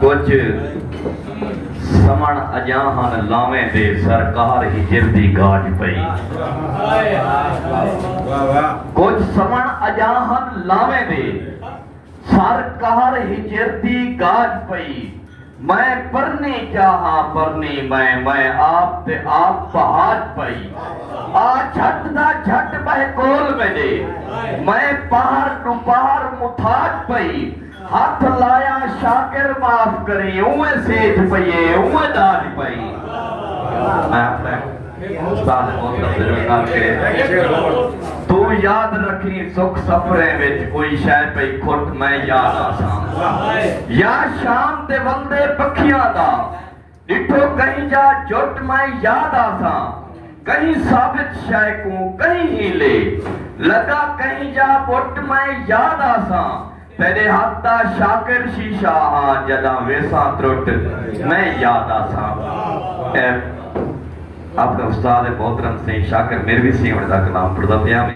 कुछ समण अजाहन लावें दे सरकार ही जिरदी गाज पई। कुछ समण अजाहन लावें दे सरकार ही जिरदी गाज पई। मैं परनी चाहा परनी मैं आप ते आप बहाज पई। आ झट दा झट बह कोल मेरे मैं पहाड़ टू पहाड़ मुथाज पई। हाथ लाया शाकिर माफ करी उए सेठ पईए उए दाज पई। मैं अपने उस्ताद मोहतरम के तू याद रखी सुख सफरे विच कोई शय पई खुट मैं याद आसां। या शाम ते वंदे पखियां दा डिठो कहीं जा जुट मैं याद आसां। कहीं साबित शय को कहीं हीले लगा कहीं जा पुट मैं याद आसां। तेरे हाथ दा शाकिर शीशा हाँ जदा वेसा त्रुट मैं याद आसां। आपका उस्ताद मोहतरम सिंह शाकिर मेरवी सिंह का कलाम पढ़दा पिया।